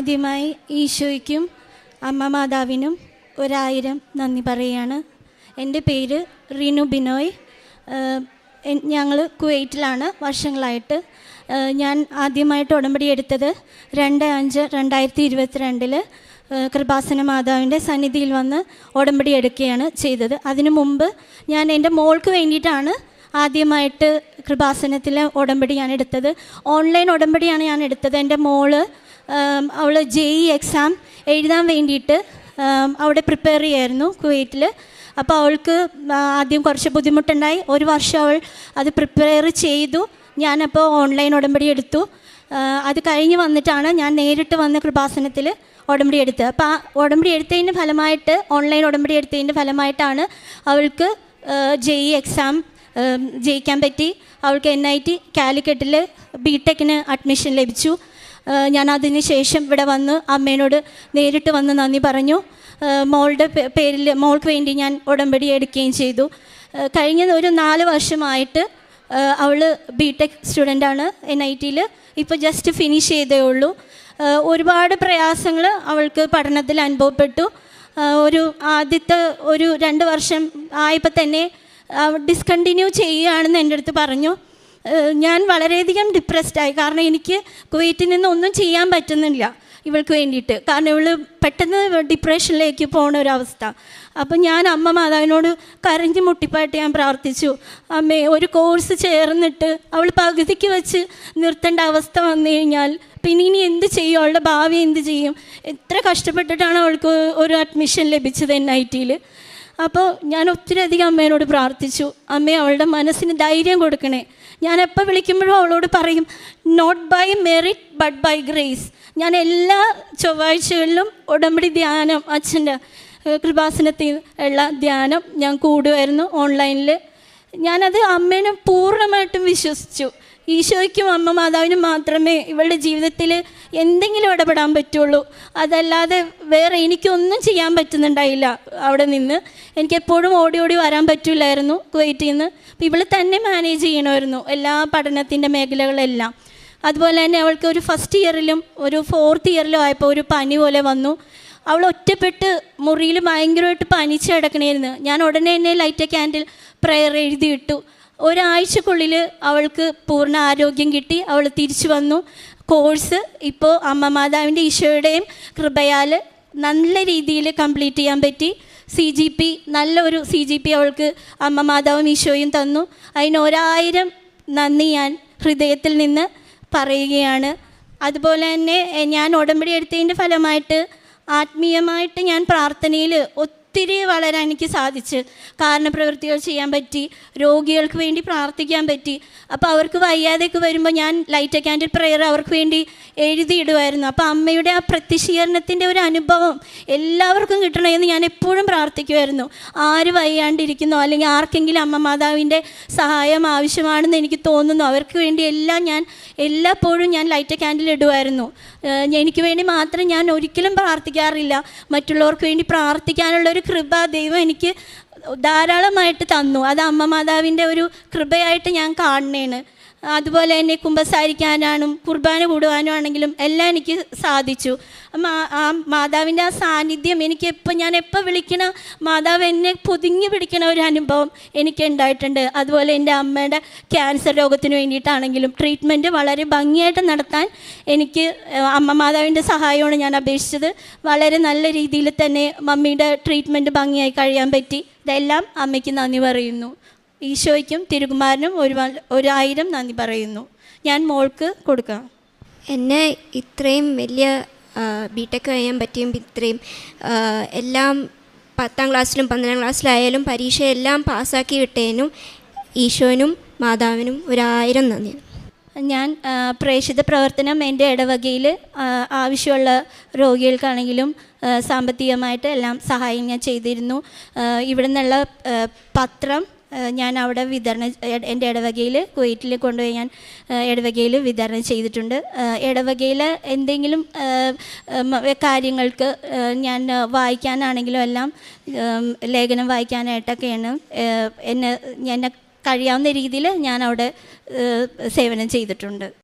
ആദ്യമായി ഈശോയ്ക്കും അമ്മ മാതാവിനും 1000 നന്ദി പറയുകയാണ്. എൻ്റെ പേര് റിനു ബിനോയ്. ഞങ്ങൾ കുവൈറ്റിലാണ് വർഷങ്ങളായിട്ട്. ഞാൻ ആദ്യമായിട്ട് ഉടമ്പടി എടുത്തത് 2/5/2022 കൃപാസന മാതാവിൻ്റെ സന്നിധിയിൽ വന്ന് ഉടമ്പടി എടുക്കുകയാണ് ചെയ്തത്. അതിനു മുമ്പ് ഞാൻ എൻ്റെ മോൾക്ക് വേണ്ടിയിട്ടാണ് ആദ്യമായിട്ട് കൃപാസനത്തിലെ ഉടമ്പടി ഞാൻ എടുത്തത്. ഓൺലൈൻ ഉടമ്പടിയാണ് ഞാൻ എടുത്തത്. എൻ്റെ മോള് അവൾ JEE എക്സാം എഴുതാൻ വേണ്ടിയിട്ട് അവിടെ പ്രിപ്പയർ ചെയ്യായിരുന്നു കുവൈറ്റിൽ. അപ്പോൾ അവൾക്ക് ആദ്യം കുറച്ച് ബുദ്ധിമുട്ടുണ്ടായി. ഒരു വർഷം അവൾ അത് പ്രിപ്പയർ ചെയ്തു. ഞാനപ്പോൾ ഓൺലൈൻ ഉടമ്പടി എടുത്തു. അത് കഴിഞ്ഞ് വന്നിട്ടാണ് ഞാൻ നേരിട്ട് വന്ന് കൃപാസനത്തിൽ ഉടമ്പടി എടുത്തത്. അപ്പോൾ ആ ഉടമ്പടി എടുത്തതിൻ്റെ ഫലമായിട്ട്, ഓൺലൈൻ ഉടമ്പടി എടുത്തതിൻ്റെ ഫലമായിട്ടാണ് അവൾക്ക് JEE എക്സാം ജയിക്കാൻ പറ്റി. അവൾക്ക് NIT കാലിക്കറ്റിൽ BTechന് അഡ്മിഷൻ ലഭിച്ചു. ഞാൻ അതിന് ശേഷം ഇവിടെ വന്ന് അമ്മേനോട് നേരിട്ട് വന്ന് നന്ദി പറഞ്ഞു. മോളുടെ പേരിൽ മോൾക്ക് വേണ്ടി ഞാൻ ഉടമ്പടി എടുക്കുകയും ചെയ്തു. കഴിഞ്ഞ ഒരു 4 വർഷമായിട്ട് അവൾ BTech സ്റ്റുഡൻ്റാണ് NITയിൽ. ഇപ്പോൾ ജസ്റ്റ് ഫിനിഷ് ചെയ്തേ ഉള്ളൂ. ഒരുപാട് പ്രയാസങ്ങൾ അവൾക്ക് പഠനത്തിൽ അനുഭവപ്പെട്ടു. ആദ്യത്തെ 2 വർഷം ആയപ്പോൾ തന്നെ ഡിസ്കണ്ടിന്യൂ ചെയ്യുകയാണെന്ന് എൻ്റെ അടുത്ത് പറഞ്ഞു. ഞാൻ വളരെയധികം ഡിപ്രസ്ഡായി. കാരണം എനിക്ക് കുവൈറ്റിൽ നിന്ന് ഒന്നും ചെയ്യാൻ പറ്റുന്നില്ല ഇവൾക്ക് വേണ്ടിയിട്ട്. കാരണം ഇവൾ പെട്ടെന്ന് ഡിപ്രഷനിലേക്ക് പോകുന്ന ഒരവസ്ഥ. അപ്പം ഞാൻ അമ്മ മാതാവിനോട് കരഞ്ഞ് മുട്ടിപ്പായിട്ട് ഞാൻ പ്രാർത്ഥിച്ചു, അമ്മേ ഒരു കോഴ്സ് ചേർന്നിട്ട് അവൾ പകുതിക്ക് വെച്ച് നിർത്തേണ്ട അവസ്ഥ വന്നു കഴിഞ്ഞാൽ പിന്നെ ഇനി എന്ത് ചെയ്യും? അവളുടെ ഭാവി എന്ത് ചെയ്യും? എത്ര കഷ്ടപ്പെട്ടിട്ടാണ് അവൾക്ക് ഒരു അഡ്മിഷൻ ലഭിച്ചത് NITയിൽ. അപ്പോൾ ഞാൻ ഒത്തിരി അധികം അമ്മേനോട് പ്രാർത്ഥിച്ചു, അമ്മേ അവളുടെ മനസ്സിന് ധൈര്യം കൊടുക്കണേ. ഞാൻ എപ്പോൾ വിളിക്കുമ്പോഴും അവളോട് പറയും, not by merit but by grace. ഞാൻ എല്ലാ ചൊവ്വാഴ്ചകളിലും ഉടമ്പടി ധ്യാനം, അച്ഛൻ്റെ കൃപാസനത്തിൽ ഉള്ള ധ്യാനം ഞാൻ കൂടുമായിരുന്നു ഓൺലൈനിൽ. ഞാനത് അമ്മേനെ പൂർണ്ണമായിട്ടും വിശ്വസിച്ചു. ഈശോയ്ക്കും അമ്മ മാതാവിനും മാത്രമേ ഇവളുടെ ജീവിതത്തിൽ എന്തെങ്കിലും ഇടപെടാൻ പറ്റുള്ളൂ. അതല്ലാതെ വേറെ എനിക്കൊന്നും ചെയ്യാൻ പറ്റുന്നുണ്ടായില്ല. അവിടെ നിന്ന് എനിക്കെപ്പോഴും ഓടി ഓടി വരാൻ പറ്റില്ലായിരുന്നു കുവൈറ്റിൽ നിന്ന്. അപ്പോൾ ഇവൾ തന്നെ മാനേജ് ചെയ്യണമായിരുന്നു എല്ലാ പഠനത്തിൻ്റെ മേഖലകളെല്ലാം. അതുപോലെ തന്നെ അവൾക്ക് ഒരു ഫസ്റ്റ് ഇയറിലും ഒരു 4th ഇയറിലും ആയപ്പോൾ ഒരു പനി പോലെ വന്നു. അവൾ ഒറ്റപ്പെട്ട് മുറിയിൽ ഭയങ്കരമായിട്ട് പനിച്ച് കിടക്കണമായിരുന്നു. ഞാൻ ഉടനെ തന്നെ ലൈറ്റ് ക്യാൻഡിൽ പ്രയർ എഴുതിയിട്ടു. ഒരാഴ്ചക്കുള്ളിൽ അവൾക്ക് പൂർണ്ണ ആരോഗ്യം കിട്ടി. അവൾ തിരിച്ചു വന്നു. കോഴ്സ് ഇപ്പോൾ അമ്മ മാതാവിൻ്റെ ഈശോയുടെയും കൃപയാൽ നല്ല രീതിയിൽ കംപ്ലീറ്റ് ചെയ്യാൻ പറ്റി. CGP നല്ലൊരു CGP അവൾക്ക് അമ്മ മാതാവും ഈശോയും തന്നു. അതിന് 1000 നന്ദി ഞാൻ ഹൃദയത്തിൽ നിന്ന് പറയുകയാണ്. അതുപോലെ തന്നെ ഞാൻ ഉടമ്പടി എടുത്തതിൻ്റെ ഫലമായിട്ട് ആത്മീയമായിട്ട് ഞാൻ പ്രാർത്ഥനയിൽ ഒത്തിരി വളരാൻ എനിക്ക് സാധിച്ചു. കാരണപ്രവൃത്തികൾ ചെയ്യാൻ പറ്റി, രോഗികൾക്ക് വേണ്ടി പ്രാർത്ഥിക്കാൻ പറ്റി. അപ്പോൾ അവർക്ക് വയ്യാതെയൊക്കെ വരുമ്പോൾ ഞാൻ ലൈറ്റ് ക്യാൻഡിൽ പ്രയർ അവർക്ക് വേണ്ടി എഴുതിയിടുമായിരുന്നു. അപ്പോൾ അമ്മയുടെ ആ പ്രത്യക്ഷീകരണത്തിൻ്റെ ഒരു അനുഭവം എല്ലാവർക്കും കിട്ടണമെന്ന് ഞാൻ എപ്പോഴും പ്രാർത്ഥിക്കുമായിരുന്നു. ആര് വയ്യാണ്ടിരിക്കുന്നോ അല്ലെങ്കിൽ ആർക്കെങ്കിലും അമ്മ മാതാവിൻ്റെ സഹായം ആവശ്യമാണെന്ന് എനിക്ക് തോന്നുന്നു, അവർക്ക് വേണ്ടി ഞാൻ എല്ലായ്പ്പോഴും ഞാൻ ലൈറ്റ് ക്യാൻഡിൽ ഇടുമായിരുന്നു. എനിക്ക് വേണ്ടി മാത്രം ഞാൻ ഒരിക്കലും പ്രാർത്ഥിക്കാറില്ല. മറ്റുള്ളവർക്ക് വേണ്ടി പ്രാർത്ഥിക്കാനുള്ളൊരു കൃപ ദൈവം എനിക്ക് ധാരാളമായിട്ട് തന്നു. അത് അമ്മ മാതാവിൻ്റെ ഒരു കൃപയായിട്ട് ഞാൻ കാണണേണ്. അതുപോലെ തന്നെ കുമ്പസാരിക്കാനാണും കുർബാന കൂടുവാനും ആണെങ്കിലും എല്ലാം എനിക്ക് സാധിച്ചു. ആ മാതാവിൻ്റെ ആ സാന്നിധ്യം ഞാൻ എപ്പോൾ വിളിക്കണ മാതാവ് എന്നെ പൊതിഞ്ഞു പിടിക്കണ ഒരു അനുഭവം എനിക്ക് ഉണ്ടായിട്ടുണ്ട്. അതുപോലെ എൻ്റെ അമ്മയുടെ ക്യാൻസർ രോഗത്തിന് വേണ്ടിയിട്ടാണെങ്കിലും ട്രീറ്റ്മെൻറ്റ് വളരെ ഭംഗിയായിട്ട് നടത്താൻ എനിക്ക് അമ്മ മാതാവിൻ്റെ സഹായമാണ് ഞാൻ അപേക്ഷിച്ചത്. വളരെ നല്ല രീതിയിൽ തന്നെ മമ്മിയുടെ ട്രീറ്റ്മെൻറ്റ് ഭംഗിയായി കഴിയാൻ പറ്റി. ഇതെല്ലാം അമ്മയ്ക്ക് നന്ദി പറയുന്നു. ഈശോയ്ക്കും തിരുകുമാരനും 1000 നന്ദി പറയുന്നു. ഞാൻ മോൾക്ക് കൊടുക്കാം. എന്നെ ഇത്രയും വലിയ BTech കഴിയാൻ പറ്റിയും ഇത്രയും എല്ലാം 10ാം ക്ലാസ്സിലും 12ാം ക്ലാസ്സിലായാലും പരീക്ഷയെല്ലാം പാസ്സാക്കി വിട്ടതിനും ഈശോനും മാതാവിനും 1000 നന്ദി. ഞാൻ പ്രേക്ഷിത പ്രവർത്തനം എൻ്റെ ഇടവകയിൽ ആവശ്യമുള്ള രോഗികൾക്കാണെങ്കിലും സാമ്പത്തികമായിട്ട് എല്ലാം സഹായം ഞാൻ ചെയ്തിരുന്നു. ഇവിടെ നിന്നുള്ള പത്രം ഞാൻ അവിടെ എൻ്റെ ഇടവകയിൽ കുവൈറ്റിൽ കൊണ്ടുപോയി ഞാൻ ഇടവകയിൽ വിതരണം ചെയ്തിട്ടുണ്ട്. ഇടവകയിൽ എന്തെങ്കിലും കാര്യങ്ങൾക്ക് ഞാൻ വായിക്കാനാണെങ്കിലും എല്ലാം ലേഖനം വായിക്കാനായിട്ടൊക്കെയാണ് എന്നെ കഴിയാവുന്ന രീതിയിൽ ഞാൻ അവിടെ സേവനം ചെയ്തിട്ടുണ്ട്.